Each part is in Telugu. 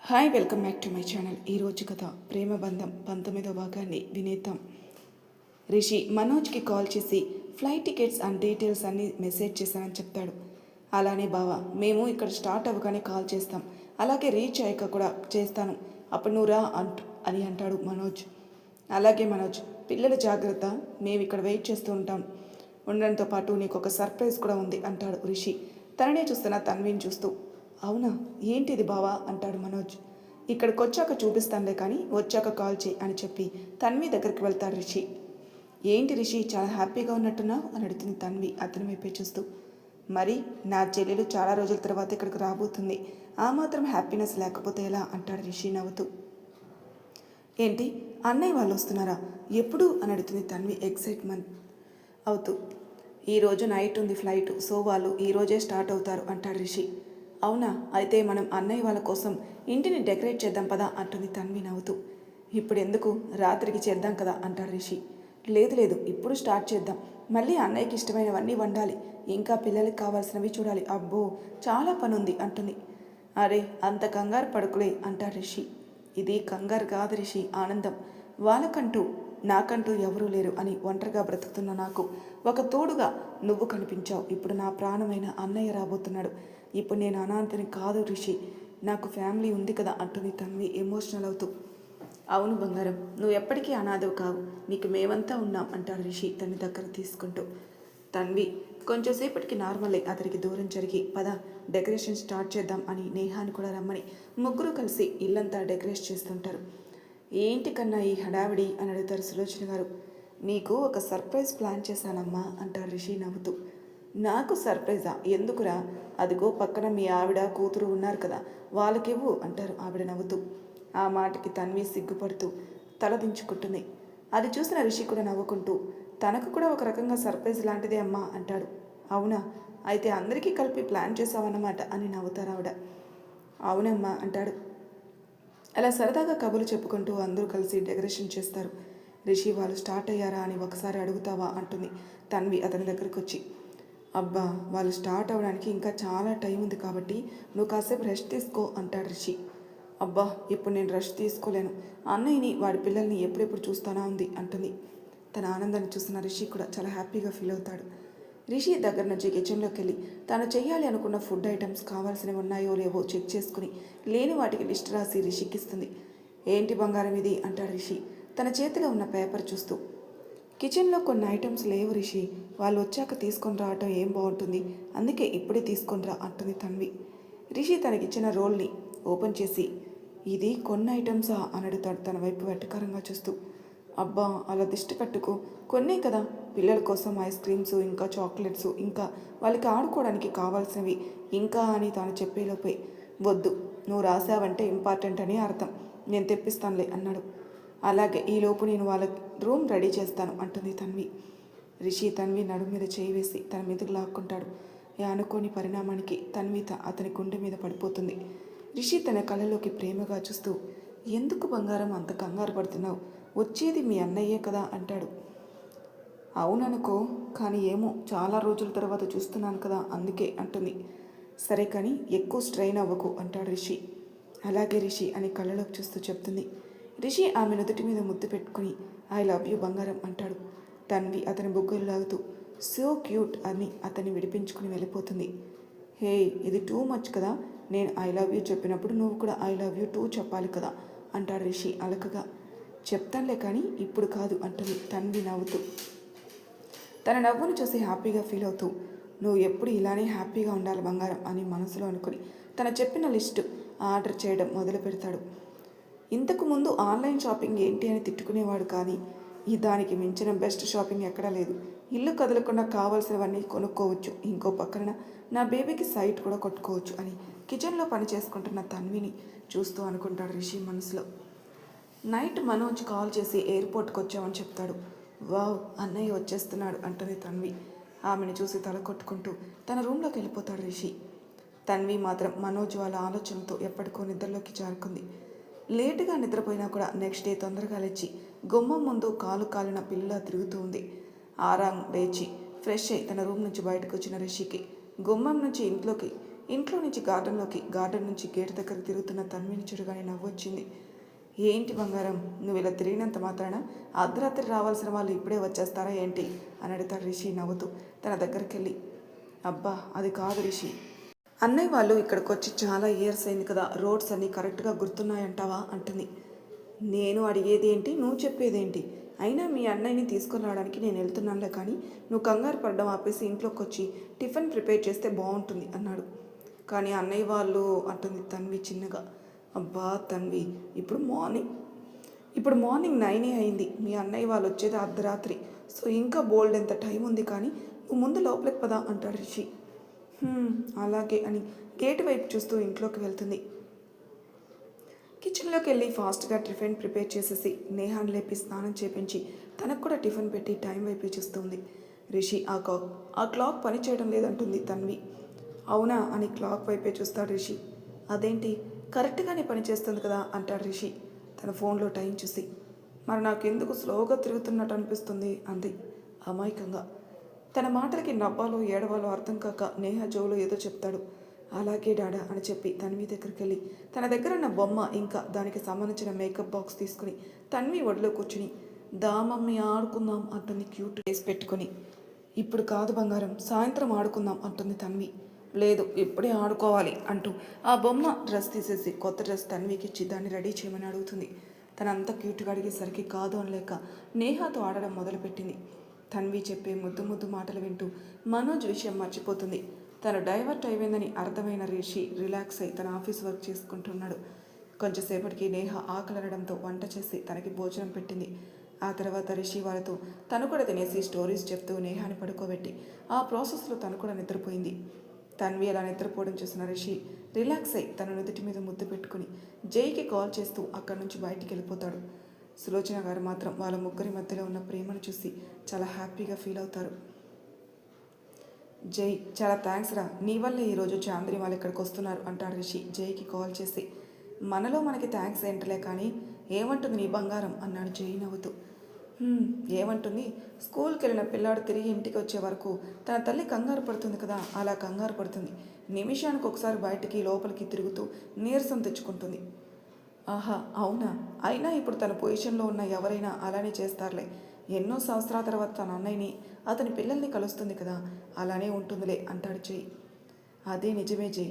Hi, welcome back to my channel. ఈరోజు కథ ప్రేమ బంధం 19వ భాగాన్ని వినేద్దాం. రిషి మనోజ్కి కాల్ చేసి ఫ్లైట్ టికెట్స్ అండ్ డీటెయిల్స్ అన్నీ మెసేజ్ చేశానని చెప్తాడు. అలానే బావా, మేము ఇక్కడ స్టార్ట్ అవ్వగానే కాల్ చేస్తాం, అలాగే రీచ్ అయ్యాక కూడా చేస్తాను, అప్పుడు నువ్వు రా అని అంటాడు మనోజ్. అలాగే మనోజ్, పిల్లల జాగ్రత్త, మేము ఇక్కడ వెయిట్ చేస్తూ ఉంటాం, ఉండడంతో పాటు నీకు ఒక సర్ప్రైజ్ కూడా ఉంది అంటాడు రిషి. తననే చూస్తున్న తన్విని చూస్తూ, అవునా, ఏంటిది బావా అంటాడు మనోజ్. ఇక్కడికి వచ్చాక చూపిస్తానులే, కానీ వచ్చాక కాల్ చేయి అని చెప్పి తన్వి దగ్గరికి వెళ్తాడు రిషి. ఏంటి రిషి, చాలా హ్యాపీగా ఉన్నట్టున్నావు అని అడుగుతుంది తన్వి అతని వైపే చూస్తూ. మరి నా చెల్లెలు చాలా రోజుల తర్వాత ఇక్కడికి రాబోతుంది, ఆ మాత్రం హ్యాపీనెస్ లేకపోతే ఎలా అంటాడు రిషి నవ్వుతూ. ఏంటి, అన్నయ్య వాళ్ళు వస్తున్నారా, ఎప్పుడు అని అడుగుతుంది తన్వి ఎక్సైట్మెంట్ అవుతూ. ఈరోజు నైట్ ఉంది ఫ్లైట్, సో వాళ్ళు ఈరోజే స్టార్ట్ అవుతారు అంటాడు రిషి. అవునా, అయితే మనం అన్నయ్య వాళ్ళ కోసం ఇంటిని డెకరేట్ చేద్దాం పదా అంటుంది తన్వి నవ్వుతూ. ఇప్పుడు ఎందుకు, రాత్రికి చేద్దాం కదా అంటాడు రిషి. లేదు లేదు, ఇప్పుడు స్టార్ట్ చేద్దాం, మళ్ళీ అన్నయ్యకి ఇష్టమైనవన్నీ వండాలి, ఇంకా పిల్లలకి కావాల్సినవి చూడాలి, అబ్బో చాలా పనుంది అంటుంది. అరే అంత కంగారు పడుకులే అంటాడు రిషి. ఇది కంగారు కాదు రిషి, ఆనందం. వాళ్ళకంటూ నాకంటూ ఎవరూ లేరు అని ఒంటరిగా బ్రతుకుతున్న నాకు ఒక తోడుగా నువ్వు కనిపించావు. ఇప్పుడు నా ప్రాణమైన అన్నయ్య రాబోతున్నాడు, ఇప్పుడు నేను అనాథని కాదు రిషి, నాకు ఫ్యామిలీ ఉంది కదా అంటుంది తన్వి ఎమోషనల్ అవుతూ. అవును బంగారం, నువ్వు ఎప్పటికీ అనాథవు కావు, నీకు మేమంతా ఉన్నాం అంటాడు రిషి తన దగ్గర తీసుకుంటూ. తన్వి కొంచెంసేపటికి నార్మల్ అయి అతనికి దూరం జరిగి పద డెకరేషన్ స్టార్ట్ చేద్దాం అని నేహాన్ని కూడా రమ్మని ముగ్గురు కలిసి ఇల్లంతా డెకరేట్ చేస్తుంటారు. ఏంటి కన్నా ఈ హడావిడి అని అడుగుతారు సులోచన గారు. నీకు ఒక సర్ప్రైజ్ ప్లాన్ చేశానమ్మా అంటారు రిషి నవ్వుతూ. నాకు సర్ప్రైజా, ఎందుకురా, అదిగో పక్కన మీ ఆవిడ కూతురు ఉన్నారు కదా, వాళ్ళకివ్వు అంటారు ఆవిడ నవ్వుతూ. ఆ మాటకి తన్వి సిగ్గుపడుతూ తలదించుకుంటుంది. అది చూసిన రిషి కూడా నవ్వుకుంటూ, తనకు కూడా ఒక రకంగా సర్ప్రైజ్ లాంటిదే అమ్మా అంటాడు. అవునా, అయితే అందరికీ కలిపి ప్లాన్ చేసావన్నమాట అని నవ్వుతారు ఆవిడ. అవునమ్మా అంటాడు. అలా సరదాగా కబుర్లు చెప్పుకుంటూ అందరూ కలిసి డెకరేషన్ చేస్తారు. రిషి వాళ్ళు స్టార్ట్ అయ్యారా అని ఒకసారి అడుగుతావా అంటుంది తన్వి అతని దగ్గరికి వచ్చి. అబ్బా, వాళ్ళు స్టార్ట్ అవ్వడానికి ఇంకా చాలా టైం ఉంది కాబట్టి నువ్వు కాసేపు రెస్ట్ తీసుకో అంటాడు రిషి. అబ్బా, ఇప్పుడు నేను రెస్ట్ తీసుకోలేను, అన్నయ్యని వాడి పిల్లల్ని ఎప్పుడెప్పుడు చూస్తానా ఉంది అంటుంది. తన ఆనందాన్ని చూస్తున్న రిషి కూడా చాలా హ్యాపీగా ఫీల్ అవుతాడు. రిషి దగ్గర నుంచి కిచెన్లోకి వెళ్ళి తాను చేయాలి అనుకున్న ఫుడ్ ఐటమ్స్ కావాల్సినవి ఉన్నాయో లేవో చెక్ చేసుకుని లేని వాటికి లిస్ట్ రాసి రిషికి ఇస్తుంది. ఏంటి బంగారం ఇది అంటాడు రిషి తన చేతిలో ఉన్న పేపర్ చూస్తూ. కిచెన్లో కొన్ని ఐటమ్స్ లేవు రిషి, వాళ్ళు వచ్చాక తీసుకొని రావటం ఏం బాగుంటుంది, అందుకే ఇప్పుడే తీసుకొని రా అంటుంది తన్వి. రిషి తనకిచ్చిన రోల్ని ఓపెన్ చేసి ఇది కొన్ని ఐటమ్సా అని అడుగుతాడు తన వైపు వెటకారంగా చూస్తూ. అబ్బా, అలా దిష్టి పెట్టుకో, కొన్నే కదా, పిల్లల కోసం ఐస్ క్రీమ్స్, ఇంకా చాక్లెట్స్, ఇంకా వాళ్ళకి ఆడుకోవడానికి కావాల్సినవి ఇంకా అని తాను చెప్పేలోపే, వద్దు, నువ్వు రాసావంటే ఇంపార్టెంట్ అని అర్థం, నేను తెప్పిస్తానులే అన్నాడు. అలాగే ఈలోపు నేను వాళ్ళ రూమ్ రెడీ చేస్తాను అంటుంది తన్వి. రిషి తన్వి నడుము మీద చేయి వేసి తన మీదకు లాక్కుంటాడు. అనుకోని పరిణామానికి తన్వి అతని గుండె మీద పడిపోతుంది. రిషి తన కళ్ళలోకి ప్రేమగా చూస్తూ, ఎందుకు బంగారం అంత కంగారు పడుతున్నావు, వచ్చేది మీ అన్నయ్యే కదా అంటాడు. అవుననుకో, కానీ ఏమో చాలా రోజుల తర్వాత చూస్తున్నాను కదా అందుకే అంటుంది. సరే కానీ ఎక్కువ స్ట్రెయిన్ అవ్వకు అంటాడు రిషి. అలాగే రిషి అని కళ్ళలోకి చూస్తూ చెప్తుంది. రిషి ఆమె నుదుటి మీద ముద్దు పెట్టుకుని ఐ లవ్ యూ బంగారం అంటాడు. తన్వి అతని బుగ్గలు లాగుతూ సో క్యూట్ అని అతన్ని విడిపించుకుని వెళ్ళిపోతుంది. హే, ఇది టూ మచ్ కదా, నేను ఐ లవ్ యూ చెప్పినప్పుడు నువ్వు కూడా ఐ లవ్ యూ టూ చెప్పాలి కదా అంటాడు రిషి అలకగా. చెప్తానులే కానీ ఇప్పుడు కాదు అంటుంది తన్వి నవ్వుతూ. తన నవ్వును చూసి హ్యాపీగా ఫీల్ అవుతూ, నువ్వు ఎప్పుడు ఇలానే హ్యాపీగా ఉండాలి బంగారం అని మనసులో అనుకుని తను చెప్పిన లిస్టు ఆర్డర్ చేయడం మొదలు పెడతాడు. ఇంతకుముందు ఆన్లైన్ షాపింగ్ ఏంటి అని తిట్టుకునేవాడు, కానీ దానికి మించిన బెస్ట్ షాపింగ్ ఎక్కడా లేదు, ఇల్లు కదలకుండా కావాల్సినవన్నీ కొనుక్కోవచ్చు, ఇంకో పక్కన నా బేబీకి సైట్ కూడా కొట్టుకోవచ్చు అని కిచెన్లో పని చేసుకుంటున్న తన్విని చూస్తూ అనుకుంటాడు రిషి మనసులో. నైట్ మనోజ్ కాల్ చేసి ఎయిర్పోర్ట్కి వచ్చామని చెప్తాడు. వావ్, అన్నయ్య వచ్చేస్తున్నాడు అంటుంది తన్వి. ఆమెను చూసి తల కొట్టుకుంటూ తన రూమ్లోకి వెళ్ళిపోతాడు రిషి. తన్వి మాత్రం మనోజ్ వాళ్ళ ఆలోచనతో ఎప్పటికో నిద్రలోకి జారుకుంది. లేటుగా నిద్రపోయినా కూడా నెక్స్ట్ డే తొందరగా లేచి గుమ్మం ముందు కాలు కాలిన పిల్లలా తిరుగుతూ ఉంది. ఆరాం లేచి ఫ్రెష్ అయి తన రూమ్ నుంచి బయటకు వచ్చిన రిషికి గుమ్మం నుంచి ఇంట్లోకి ఇంట్లో నుంచి గార్డెన్ నుంచి గేట్ దగ్గర తిరుగుతున్న తన్విని చూడగానే నవ్వొచ్చింది. ఏంటి బంగారం, నువ్వు ఇలా తిరిగినంత మాత్రాన అర్ధరాత్రి రావాల్సిన వాళ్ళు ఇప్పుడే వచ్చేస్తారా ఏంటి అని అడుగుతాడు రిషి నవ్వుతూ తన దగ్గరికి వెళ్ళి. అబ్బా అది కాదు రిషి, అన్నయ్య వాళ్ళు ఇక్కడికి వచ్చి చాలా ఇయర్స్ అయింది కదా, రోడ్స్ అన్నీ కరెక్ట్గా గుర్తున్నాయంటావా అంటుంది. నేను అడిగేది ఏంటి, నువ్వు చెప్పేదేంటి? అయినా మీ అన్నయ్యని తీసుకొని రావడానికి నేను వెళ్తున్నానులే, కానీ నువ్వు కంగారు పడడం ఆపేసి ఇంట్లోకి వచ్చి టిఫిన్ ప్రిపేర్ చేస్తే బాగుంటుంది అన్నాడు. కానీ అన్నయ్య వాళ్ళు అంటుంది తన్వి చిన్నగా. అబ్బా తన్వి, ఇప్పుడు మార్నింగ్ 9 అయింది, మీ అన్నయ్య వాళ్ళు వచ్చేది అర్ధరాత్రి, సో ఇంకా బోల్డ్ ఎంత టైం ఉంది, కానీ నువ్వు ముందు లోపలికి పదా అంటాడు రిషి. అలాగే అని గేట్ వైపు చూస్తూ ఇంట్లోకి వెళ్తుంది. కిచెన్లోకి వెళ్ళి ఫాస్ట్గా టిఫిన్ ప్రిపేర్ చేసేసి నేహాన్ని లేపి స్నానం చేపించి తనకు కూడా టిఫిన్ పెట్టి టైం వైపు చూస్తుంది. రిషి ఆ క్లాక్ పని చేయడం లేదంటుంది తన్వి. అవునా అని క్లాక్ వైపే చూస్తాడు రిషి. అదేంటి, కరెక్ట్గానే పని చేస్తుంది కదా అంటాడు రిషి తన ఫోన్లో టైం చూసి. మరి నాకెందుకు స్లోగా తిరుగుతున్నట్టు అనిపిస్తుంది అంది అమాయకంగా. తన మాటలకి నవ్వాలో ఏడవాలో అర్థం కాక నేహ జోలో ఏదో చెప్తాడు. అలాగే డాడా అని చెప్పి తన్వి దగ్గరికి వెళ్ళి తన దగ్గర ఉన్న బొమ్మ ఇంకా దానికి సంబంధించిన మేకప్ బాక్స్ తీసుకుని తన్వి ఒడిలో కూర్చుని మమ్మీ ఆడుకుందాం అంటుంది క్యూట్ ఫేస్ పెట్టుకొని. ఇప్పుడు కాదు బంగారం, సాయంత్రం ఆడుకుందాం అంటుంది తన్వి. లేదు ఇప్పుడే ఆడుకోవాలి అంటూ ఆ బొమ్మ డ్రెస్ తీసేసి కొత్త డ్రెస్ తన్వికి ఇచ్చి దాన్ని రెడీ చేయమని అడుగుతుంది. తనంతా క్యూట్గా అడిగేసరికి కాదు అనలేక నేహాతో ఆడడం మొదలుపెట్టింది. తన్వి చెప్పే ముద్దు మాటలు వింటూ మనోజ్ విషయం మర్చిపోతుంది. తను డైవర్ట్ అయిపోయిందని అర్థమైన రిషి రిలాక్స్ అయి తన ఆఫీస్ వర్క్ చేసుకుంటున్నాడు. కొంచెంసేపటికి నేహ ఆకలనడంతో వంట చేసి తనకి భోజనం పెట్టింది. ఆ తర్వాత రిషి వాళ్ళతో తను కూడా తినేసి స్టోరీస్ చెప్తూ నేహాని పడుకోబెట్టి ఆ ప్రాసెస్లో తను కూడా నిద్రపోయింది. తన్వి అలా నిద్రపోవడం చూసిన రిషి రిలాక్స్ అయి తన నుదుటి మీద ముద్దు పెట్టుకుని జైకి కాల్ చేస్తూ అక్కడి నుంచి బయటికి వెళ్ళిపోతాడు. సులోచన గారు మాత్రం వాళ్ళ ముగ్గురి మధ్యలో ఉన్న ప్రేమను చూసి చాలా హ్యాపీగా ఫీల్ అవుతారు. జై, చాలా థ్యాంక్స్ రా, నీ వల్లే ఈరోజు చాంద్రి వాళ్ళు ఇక్కడికి వస్తున్నారు అంటాడు రిషి జైకి కాల్ చేసి. మనలో మనకి థ్యాంక్స్ ఏంటలే, కానీ ఏమంటుంది నీ బంగారం అన్నాడు జై నవ్వుతూ. ఏమంటుంది, స్కూల్కి వెళ్ళిన పిల్లాడు తిరిగి ఇంటికి వచ్చే వరకు తన తల్లి కంగారు పడుతుంది కదా, అలా కంగారు పడుతుంది. నిమిషానికి ఒకసారి బయటికి లోపలికి తిరుగుతూ నీరసం తెచ్చుకుంటుంది. ఆహా అవునా, అయినా ఇప్పుడు తన పొజిషన్లో ఉన్న ఎవరైనా అలానే చేస్తారులే. ఎన్నో సంవత్సరాల తర్వాత తన అన్నయ్యని అతని పిల్లల్ని కలుస్తుంది కదా, అలానే ఉంటుందిలే అంటాడు జై. అదే నిజమే జై,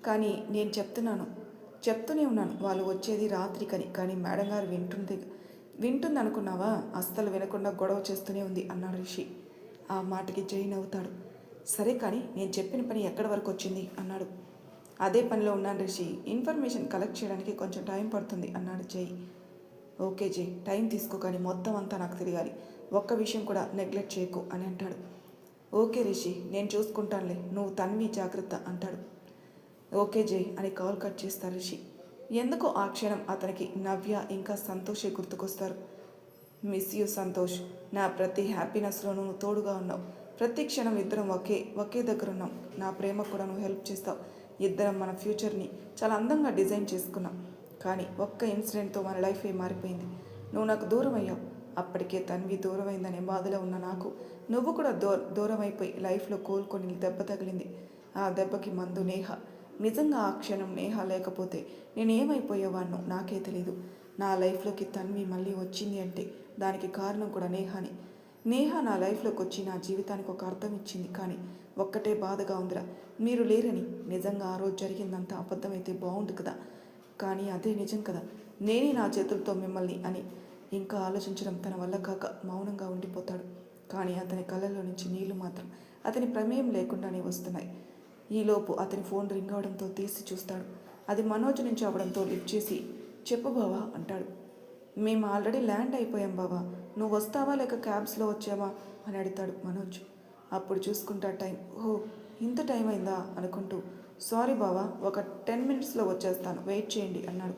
కానీ నేను చెప్తూనే ఉన్నాను వాళ్ళు వచ్చేది రాత్రికని, కానీ మేడం గారు వింటుంది అనుకున్నావా, అస్సలు వినకుండా గొడవ చేస్తూనే ఉంది అన్నాడు రిషి. ఆ మాటకి జై నవ్వుతాడు. సరే కానీ నేను చెప్పిన పని ఎక్కడి వరకు వచ్చింది అన్నాడు. అదే పనిలో ఉన్నాను రిషి, ఇన్ఫర్మేషన్ కలెక్ట్ చేయడానికి కొంచెం టైం పడుతుంది అన్నాడు జై. ఓకే జై, టైం తీసుకో, కానీ మొత్తం అంతా నాకు తెలియాలి, ఒక్క విషయం కూడా నెగ్లెక్ట్ చేయకు అని అంటాడు. ఓకే రిషి, నేను చూసుకుంటానులే, నువ్వు తన్వి జాగ్రత్త అంటాడు. ఓకే జై అని కాల్ కట్ చేస్తారు రిషి. ఎందుకో ఆ క్షణం అతనికి నవ్య ఇంకా సంతోషే గుర్తుకొస్తారు. మిస్ యూ సంతోష్, నా ప్రతి హ్యాపీనెస్లో నువ్వు తోడుగా ఉన్నావు, ప్రతి క్షణం ఇద్దరం ఒకే దగ్గర ఉన్నాం, నా ప్రేమ కూడా నువ్వు హెల్ప్ చేస్తావు, ఇద్దరం మన ఫ్యూచర్ని చాలా అందంగా డిజైన్ చేసుకున్నాం. కానీ ఒక్క ఇన్సిడెంట్తో మన లైఫ్ మారిపోయింది, నువ్వు నాకు దూరం అయ్యావు. అప్పటికే తన్వి దూరమైందనే బాధలో ఉన్న నాకు నువ్వు కూడా దూరం అయిపోయి లైఫ్లో కోలుకొని దెబ్బ తగిలింది. ఆ దెబ్బకి మందు నేహ. నిజంగా ఆ క్షణం నేహ లేకపోతే నేనేమైపోయేవాడినో నాకే తెలీదు. నా లైఫ్లోకి తన్వి మళ్ళీ వచ్చింది అంటే దానికి కారణం కూడా నేహాని. నేహ నా లైఫ్లోకి వచ్చి నా జీవితానికి ఒక అర్థం ఇచ్చింది. కానీ ఒక్కటే బాధగా ఉందిరా, మీరు లేరని. నిజంగా ఆ రోజు జరిగిందంతా అబద్ధమైతే బాగుండు కదా, కానీ అదే నిజం కదా, నేనే నా చేతులతో మిమ్మల్ని అని ఇంకా ఆలోచించడం తన వల్ల కాక మౌనంగా ఉండిపోతాడు. కానీ అతని కళ్ళల్లో నుంచి నీళ్లు మాత్రం అతని ప్రమేయం లేకుండానే వస్తున్నాయి. ఈలోపు అతని ఫోన్ రింగ్ అవడంతో తీసి చూస్తాడు. అది మనోజ్ నుంచి అవడంతో లిఫ్ట్ చేసి చెప్పు బావా అంటాడు. మేము ఆల్రెడీ ల్యాండ్ అయిపోయాం బావా, నువ్వు వస్తావా లేక క్యాబ్స్లో వచ్చావా అని అడుగుతాడు మనోజ్. అప్పుడు చూసుకుంటా టైం. ఓహో ఇంత టైం అయిందా అనుకుంటూ సారీ బావా, ఒక 10 minutesలో వచ్చేస్తాను, వెయిట్ చేయండి అన్నాడు.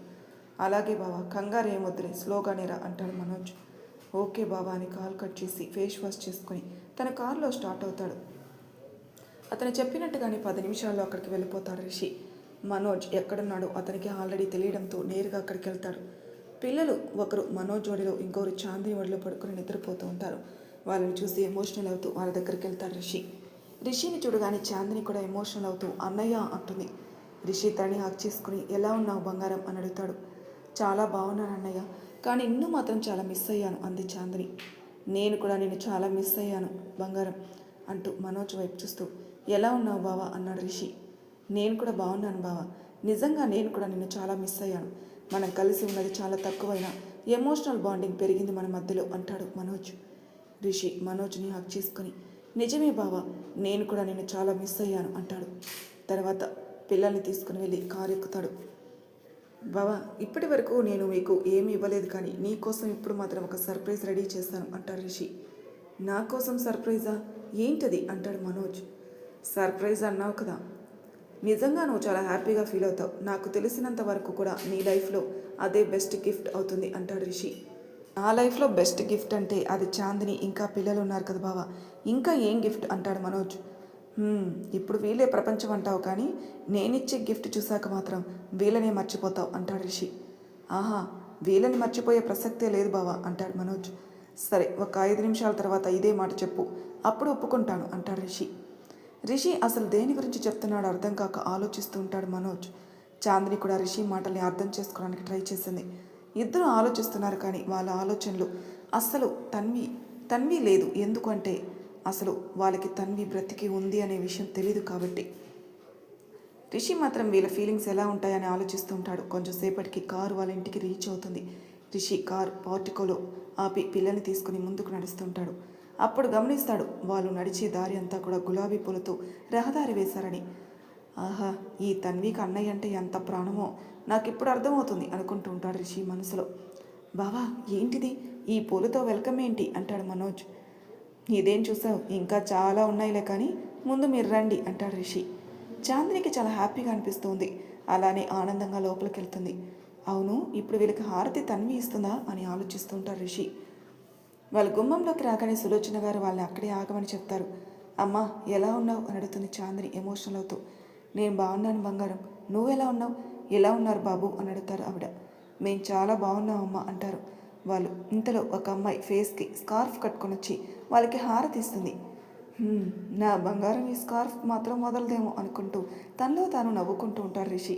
అలాగే బావా, కంగారు ఏమొద్దులే, స్లోగానే రా అంటాడు మనోజ్. ఓకే బావా అని కాల్ కట్ చేసి ఫేస్ వాష్ చేసుకుని తన కారులో స్టార్ట్ అవుతాడు. అతను చెప్పినట్టుగానే 10 నిమిషాల్లో అక్కడికి వెళ్ళిపోతాడు రిషి. మనోజ్ ఎక్కడున్నాడో అతనికి ఆల్రెడీ తెలియడంతో నేరుగా అక్కడికి వెళ్తాడు. పిల్లలు ఒకరు మనోజ్ ఒడిలో, ఇంకొకరు చాందిని ఒడిలో పడుకుని నిద్రపోతూ ఉంటారు. వాళ్ళని చూసి ఎమోషనల్ అవుతూ వాళ్ళ దగ్గరికి వెళ్తాడు రిషి. రిషిని చూడగానే చాందిని కూడా ఎమోషనల్ అవుతూ అన్నయ్య అంటుంది. రిషి తనని హక్ చేసుకుని ఎలా ఉన్నావు బంగారం అని అడుగుతాడు. చాలా బాగున్నాను అన్నయ్య, కానీ నిన్ను మాత్రం చాలా మిస్ అయ్యాను అంది చాందిని. నేను కూడా నిన్ను చాలా మిస్ అయ్యాను బంగారం అంటూ మనోజ్ వైపు చూస్తూ ఎలా ఉన్నావు బావా అన్నాడు రిషి. నేను కూడా బాగున్నాను బావా, నిజంగా నేను కూడా నిన్ను చాలా మిస్ అయ్యాను. మనం కలిసి ఉన్నది చాలా తక్కువైనా ఎమోషనల్ బాండింగ్ పెరిగింది మన మధ్యలో అంటాడు మనోజ్. రిషి మనోజ్ని హక్ చేసుకుని నిజమే బావా, నేను కూడా నిన్ను చాలా మిస్ అయ్యాను అంటాడు. తర్వాత పిల్లల్ని తీసుకుని వెళ్ళి కారు ఎక్కుతాడు. బావా, ఇప్పటి వరకు నేను మీకు ఏమీ ఇవ్వలేదు, కానీ నీ కోసం ఇప్పుడు మాత్రం ఒక సర్ప్రైజ్ రెడీ చేస్తాను అంటాడు రిషి. నా కోసం సర్ప్రైజా, ఏంటది అంటాడు మనోజ్. సర్ప్రైజ్ అన్నావు కదా, నిజంగా నువ్వు చాలా హ్యాపీగా ఫీల్ అవుతావు. నాకు తెలిసినంత వరకు కూడా నీ లైఫ్లో అదే బెస్ట్ గిఫ్ట్ అవుతుంది అంటాడు రిషి. నా లైఫ్లో బెస్ట్ గిఫ్ట్ అంటే అది చాందిని ఇంకా పిల్లలు ఉన్నారు కదా బావా, ఇంకా ఏం గిఫ్ట్ అంటాడు మనోజ్. ఇప్పుడు వీళ్ళే ప్రపంచం అంటావు, కానీ నేనిచ్చే గిఫ్ట్ చూశాక మాత్రం వీళ్ళనే మర్చిపోతావు అంటాడు రిషి. ఆహా, వీళ్ళని మర్చిపోయే ప్రసక్తే లేదు బావా అంటాడు మనోజ్. సరే, ఒక 5 నిమిషాల తర్వాత ఇదే మాట చెప్పు, అప్పుడు ఒప్పుకుంటాను అంటాడు రిషి. రిషి అసలు దేని గురించి చెప్తున్నాడో అర్థం కాక ఆలోచిస్తూ ఉంటాడు మనోజ్. చాందిని కూడా రిషి మాటల్ని అర్థం చేసుకోవడానికి ట్రై చేసింది. ఇద్దరు ఆలోచిస్తున్నారు, కానీ వాళ్ళ ఆలోచనలు అస్సలు తన్వి లేదు. ఎందుకంటే అసలు వాళ్ళకి తన్వి బ్రతికి ఉంది అనే విషయం తెలీదు కాబట్టి. రిషి మాత్రం వీళ్ళ ఫీలింగ్స్ ఎలా ఉంటాయని ఆలోచిస్తూ ఉంటాడు. కొంచెంసేపటికి కారు వాళ్ళ ఇంటికి రీచ్ అవుతుంది. రిషి కార్ పార్టికోలో ఆపి పిల్లల్ని తీసుకుని ముందుకు నడుస్తుంటాడు. అప్పుడు గమనిస్తాడు, వాళ్ళు నడిచే దారి అంతా కూడా గులాబీ పూలతో రహదారి వేశారని. ఆహా, ఈ తన్వికి అన్నయ్య అంటే ఎంత ప్రాణమో నాకు ఇప్పుడు అర్థమవుతుంది అనుకుంటూ ఉంటాడు రిషి మనసులో. బావా, ఏంటిది ఈ పూలతో వెల్కమ్ ఏంటి అంటాడు మనోజ్. ఇదేం చూసావు, ఇంకా చాలా ఉన్నాయిలే, కానీ ముందు మీరు రండి అంటాడు రిషి. చాందినికి చాలా హ్యాపీగా అనిపిస్తుంది. అలానే ఆనందంగా లోపలికి వెళ్తుంది. అవును, ఇప్పుడు వీళ్ళకి హారతి తన్వి ఇస్తుందా అని ఆలోచిస్తూ ఉంటారు రిషి. వాళ్ళ గుమ్మంలోకి రాగానే సులోచన గారు వాళ్ళని అక్కడే ఆగమని చెప్తారు. అమ్మా, ఎలా ఉన్నావు అని అడుగుతుంది చాందిని ఎమోషనల్ అవుతూ. నేను బాగున్నాను బంగారం, నువ్వు ఎలా ఉన్నావు? ఎలా ఉన్నారు బాబు అని అడుగుతారు ఆవిడ. మేము చాలా బాగున్నాం అమ్మా అంటారు వాళ్ళు. ఇంతలో ఒక అమ్మాయి ఫేస్కి స్కార్ఫ్ కట్టుకొని వచ్చి వాళ్ళకి హారతి ఇస్తుంది. నా బంగారం ఈ స్కార్ఫ్ మాత్రం వదలదేమో అనుకుంటూ తనలో తాను నవ్వుకుంటూ ఉంటారు రిషి.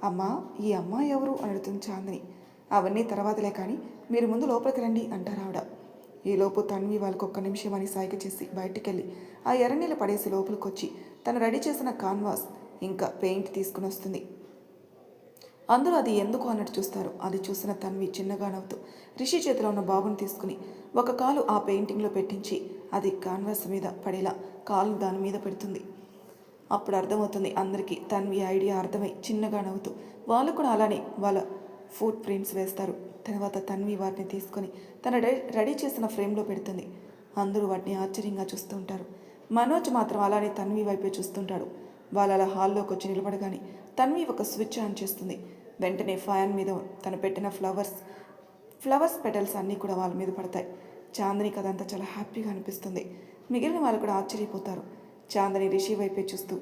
అమ్మా, ఈ అమ్మాయి ఎవరు అని అడుగుతుంది చాందిని. అవన్నీ తర్వాతలే, కానీ మీరు ముందు లోపలికి రండి అంటారు ఆవిడ. ఈలోపు తన్వి వాళ్ళకు 1 నిమిషం అని సైగ చేసి బయటికెళ్ళి ఆ ఎర్రనీళ్ళు పడేసి లోపలికి వచ్చి తను రెడీ చేసిన కాన్వాస్ ఇంకా పెయింట్ తీసుకుని వస్తుంది. అందరూ అది ఎందుకు అన్నట్టు చూస్తారు. అది చూసిన తన్వి చిన్నగా నవ్వుతూ రిషి చేతిలో ఉన్న బాబుని తీసుకుని ఒక కాలు ఆ పెయింటింగ్లో పెట్టించి అది కాన్వాస్ మీద పడేలా కాలు దాని మీద పెడుతుంది. అప్పుడు అర్థమవుతుంది అందరికీ. తన్వి ఐడియా అర్థమై చిన్నగా నవ్వుతూ వాళ్ళు కూడా అలానే వాళ్ళ ఫుట్ ప్రింట్స్ వేస్తారు. తర్వాత తన్వి వాటిని తీసుకొని తన రెడీ చేసిన ఫ్రేమ్లో పెడుతుంది. అందరూ వాటిని ఆశ్చర్యంగా చూస్తూ ఉంటారు. మనోజ్ మాత్రం అలానే తన్వి వైపే చూస్తుంటాడు. వాళ్ళు అలా హాల్లోకి వచ్చి నిలబడగానే తన్వి ఒక స్విచ్ ఆన్ చేస్తుంది. వెంటనే ఫ్యాన్ మీద తను పెట్టిన ఫ్లవర్స్ పెటల్స్ అన్నీ కూడా వాళ్ళ మీద పడతాయి. చాందినికి అదంతా చాలా హ్యాపీగా అనిపిస్తుంది. మిగిలిన వాళ్ళు కూడా ఆశ్చర్యపోతారు. చాందిని రిషి వైపే చూస్తూ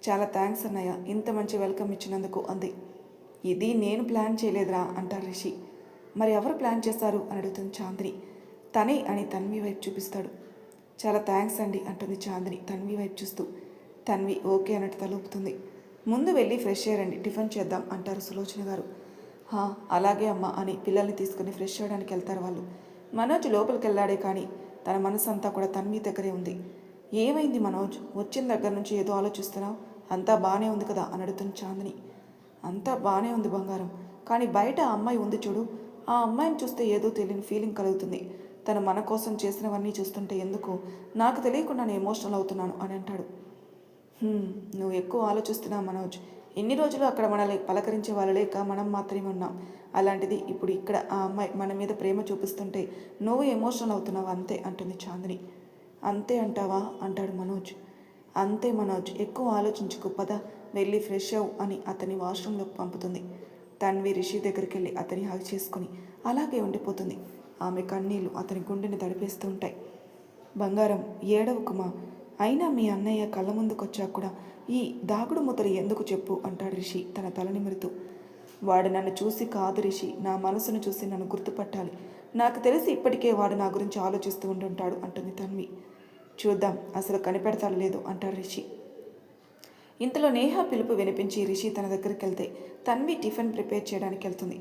చాలా థ్యాంక్స్ అన్నయ్య, ఇంత మంచి వెల్కమ్ ఇచ్చినందుకు అంది. ఇది నేను ప్లాన్ చేయలేదురా అంటారు రిషి. మరి ఎవరు ప్లాన్ చేస్తారు అని అడుగుతుంది చాందిని. తనే అని తన్వి వైపు చూపిస్తాడు. చాలా థ్యాంక్స్ అండి అంటుంది చాందిని తన్వి వైపు చూస్తూ. తన్వి ఓకే అన్నట్టు తలూపుతుంది. ముందు వెళ్ళి ఫ్రెష్ అయ్యారండి, టిఫిన్ చేద్దాం అంటారు సులోచన గారు. అలాగే అమ్మ అని పిల్లల్ని తీసుకుని ఫ్రెష్ అవ్వడానికి వెళ్తారు వాళ్ళు. మనోజ్ లోపలికి వెళ్ళాడే, కానీ తన మనసు అంతా కూడా తన్వి దగ్గరే ఉంది. ఏమైంది మనోజ్, వచ్చిన దగ్గర నుంచి ఏదో ఆలోచిస్తున్నావు? అంతా బాగానే ఉంది కదా అని అడుగుతుంది చాందిని. అంతా బాగానే ఉంది బంగారం, కానీ బయట ఆ అమ్మాయి ఉంది చూడు, ఆ అమ్మాయిని చూస్తే ఏదో తెలియని ఫీలింగ్ కలుగుతుంది. తను మన కోసం చేసినవన్నీ చూస్తుంటే ఎందుకో నాకు తెలియకుండా నేను ఎమోషనల్ అవుతున్నాను అని అంటాడు. నువ్వు ఎక్కువ ఆలోచిస్తున్నావు మనోజ్. ఎన్ని రోజులు అక్కడ మనల్ని పలకరించే వాళ్ళు లేక మనం మాత్రమే ఉన్నాం. అలాంటిది ఇప్పుడు ఇక్కడ ఆ అమ్మాయి మన మీద ప్రేమ చూపిస్తుంటే నువ్వు ఎమోషనల్ అవుతున్నావు అంతే అంటుంది చాందిని. అంతే అంటావా అంటాడు మనోజ్. అంతే మనోజ్, ఎక్కువ ఆలోచించుకు, పద వెళ్ళి ఫ్రెష్ అవ్వు అని అతని వాష్రూమ్లోకి పంపుతుంది. తన్వి రిషి దగ్గరికి వెళ్ళి అతని హగ్ చేసుకుని అలాగే ఉండిపోతుంది. ఆమె కన్నీళ్లు అతని గుండెని తడిపేస్తూ ఉంటాయి. బంగారం, ఏడవకుమా, అయినా మీ అన్నయ్య కళ్ళ ముందుకొచ్చాక కూడా ఈ దాగుడు మూతలు ఎందుకు చెప్పు అంటాడు రిషి తన తల నిమురుతూ. వాడు నన్ను చూసి కాదు రిషి, నా మనసును చూసి నన్ను గుర్తుపట్టాలి. నాకు తెలిసి ఇప్పటికే వాడు నా గురించి ఆలోచిస్తూ ఉంటుంటాడు అంటుంది తన్వి. చూద్దాం అసలు కనిపెడతాడు లేదు అంటాడు రిషి. ఇంతలో నేహ పిలుపు వినిపించి రిషి తన దగ్గరికి వెళ్తే తన్వి టిఫిన్ ప్రిపేర్ చేయడానికి వెళ్తుంది.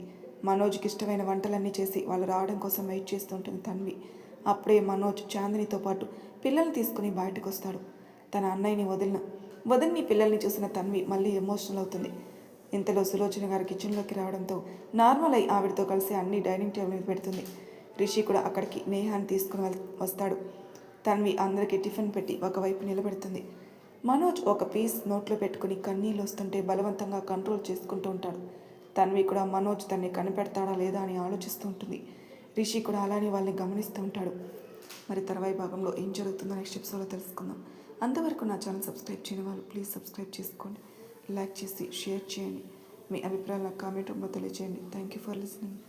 మనోజ్కి ఇష్టమైన వంటలన్నీ చేసి వాళ్ళు రావడం కోసం వెయిట్ చేస్తుంటుంది తన్వి. అప్పుడే మనోజ్ చాందినితో పాటు పిల్లల్ని తీసుకుని బయటకు వస్తాడు. తన అన్నయ్యని వదిన్ని పిల్లల్ని చూసిన తన్వి మళ్ళీ ఎమోషనల్ అవుతుంది. ఇంతలో సులోచన గారి కిచెన్లోకి రావడంతో నార్మల్ అయి ఆవిడతో కలిసి అన్ని డైనింగ్ టేబుల్ మీద పెడుతుంది. రిషి కూడా అక్కడికి నేహాన్ని తీసుకుని వస్తాడు. తన్వి అందరికీ టిఫిన్ పెట్టి ఒకవైపు నిలబెడుతుంది. మనోజ్ ఒక పీస్ నోట్లో పెట్టుకుని కన్నీళ్ళు వస్తుంటే బలవంతంగా కంట్రోల్ చేసుకుంటూ ఉంటాడు. తన్వి కూడా మనోజ్ తన్ని కనిపెడతాడా లేదా అని ఆలోచిస్తూ ఉంటుంది. రిషి కూడా అలానే వాళ్ళని గమనిస్తూ ఉంటాడు. మరి తర్వాయి భాగంలో ఏం జరుగుతుందో నెక్స్ట్ ఎపిసోడ్లో తెలుసుకుందాం. అంతవరకు నా ఛానల్ సబ్స్క్రైబ్ చేయని వాళ్ళు ప్లీజ్ సబ్స్క్రైబ్ చేసుకోండి, లైక్ చేసి షేర్ చేయండి, మీ అభిప్రాయాలను కామెంట్ రూపంలో తెలియజేయండి. Thank you for listening.